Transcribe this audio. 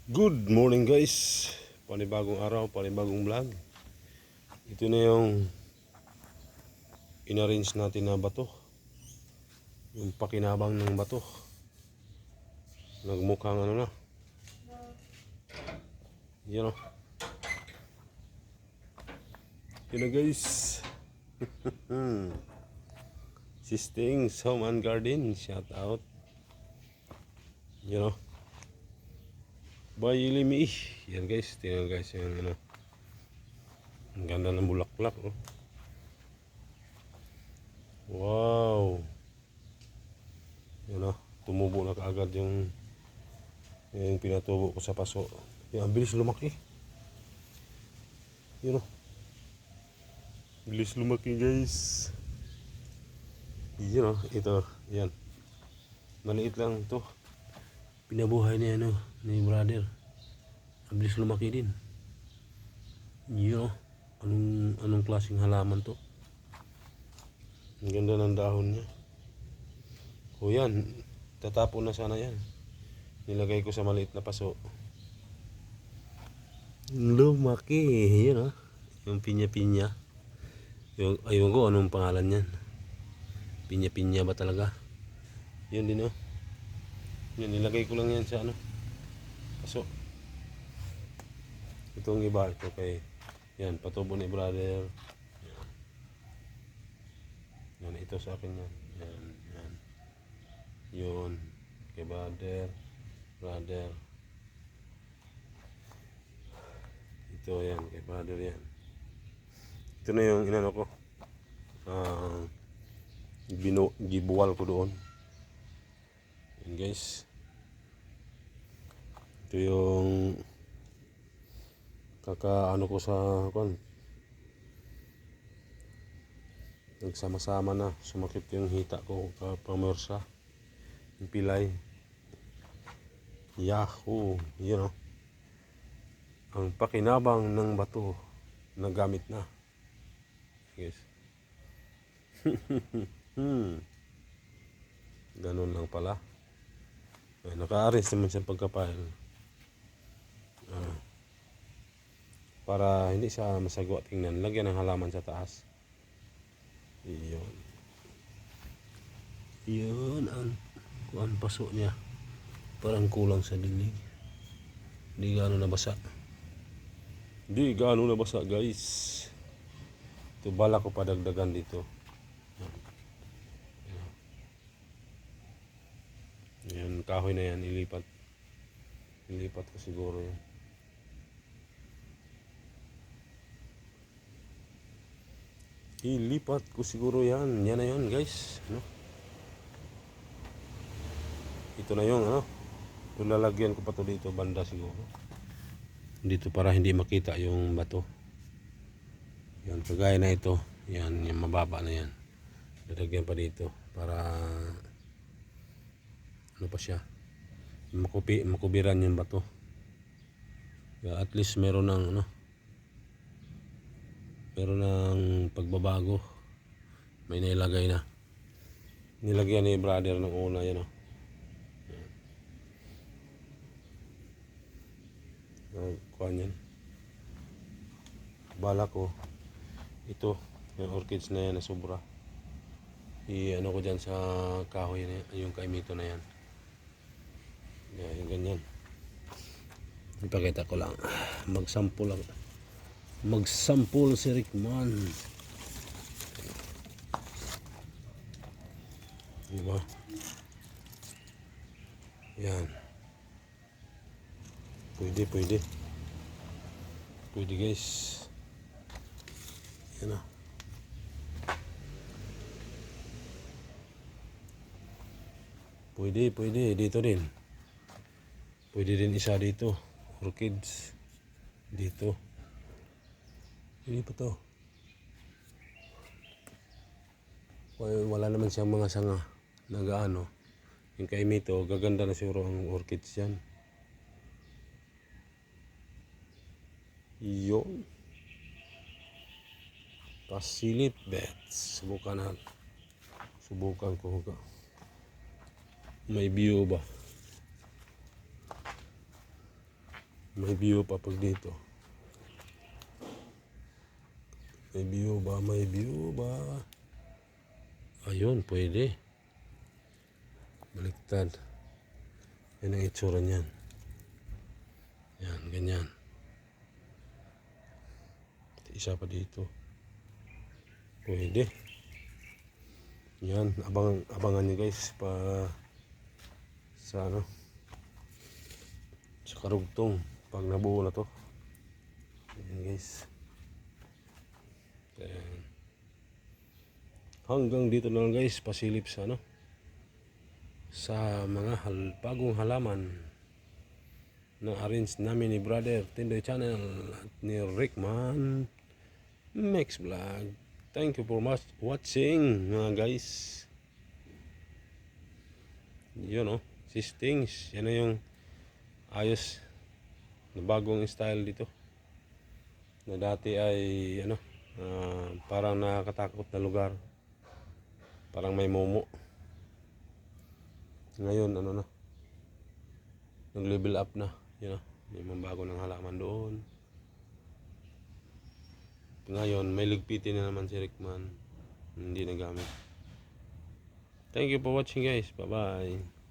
Good morning guys. Panibagong araw, panibagong vlog. Ito na yung inarrange natin na bato. Yung pakinabang ng bato. Nagmukhang ano na. Yan o. Yun na guys. Sisting Home and Garden. Shout out. Yan o. By Limi. Yan guys. Tingnan guys yung ano. Ang ganda ng bulaklak oh. Wow. Yan o. Tumubo na kaagad yung pinatubo ko sa paso. Yan, bilis lumaki. Yan o. Bilis lumaki guys. Yan o. Ito. Yan. Maliit lang ito. Pinabuhay niya ano, ni brother. Bilis lumaki din. Yan o. Anong klaseng halaman to? Ang ganda ng dahon niya. O yan. Tatapon na sana yan. Nilagay ko sa maliit na paso. Lumaki. Yan o. Yung pinya-pinya. Ayun ko anong pangalan yan. Pinya-pinya ba talaga? Yan din o. Yan, nilagay ko lang yan sa ano. Paso. Itong iba ito kay yan, patubo ni brother. Yan, ito sa akin yan. Yan, yan. Yun. Kay brother. Ito yan, kay brother yan. Ito na yung inano ko. Gibuwal ko doon. Yan guys. Ito yung kakaano ko sa nagsama-sama na. Sumakit yung hita ko pamorsa. Yung pilay. Yahoo! Yun o. Ang pakinabang ng bato na gamit na. Yes. Ganun lang pala. Naka-arrange naman sa pagkapahal. Para hindi siya masagwa tingnan. Lagyan ng halaman sa taas. Iyon. Iyon ang paso niya. Parang kulang sa dilig. Hindi gaano nabasa. Hindi gaano nabasa guys. Ito bala ko padagdagan dito. Yan, kahoy na yan, ilipat ko siguro yan. Ilipat ko siguro yan. Yan na yan guys, no? Ito na yung ano. Lalagyan ko pa to dito banda siguro. Dito para hindi makita yung bato. Yan, kagaya na ito. Yan, yung mababa na yan. Lalagyan pa dito para ano pa siya, makubiran yung bato. Kaya at least meron ng ano, meron ng pagbabago. May nailagay na. Nilagyan ni brother ng una yan o. Kuha yan. Bala ko ito, yung orchids na yan na sobra. Ano ko dyan sa kahoy na yung kaimito na yan. Yan, yung ganyan. Ipakita ko lang. Magsample lang. Magsample si Rickman. Diba? Yan. Pwede guys. Yan o. Pwede. Dito din. Pwede din isa dito. Orchids. Dito. Hindi pa to. Wala naman siyang mga sanga. Nagaano. Yung kaimito, gaganda na siguro ang orchids yan. Yun. Pasilip bets. Subukan ko. May view ba? May view pa pag dito. May view ba? May view ba? Ayun, pwede. Baliktad. Yan ang itsura niyan. Yan, ganyan. Isa pa dito. Pwede. Yan, abangan nyo guys pa sa ano, sa karugtong pag nabuo na to. Yan guys. Ayan. Hanggang dito na lang guys, pasilip sa ano, sa mga bagong halaman na arrange namin ni Brother Tindoy Channel at ni Rickman Max Vlog. Thank you for much watching mga guys. Yun sistings. Yan na yung ayos na bagong style dito. Na dati ay ano, parang nakakatakot na lugar. Parang may momo. Ngayon ano na, nag-level up na. Yun may mga bago ng halaman doon. Ngayon, may ligpitin na naman si Rickman. Hindi nagamit. Thank you for watching guys. Bye-bye.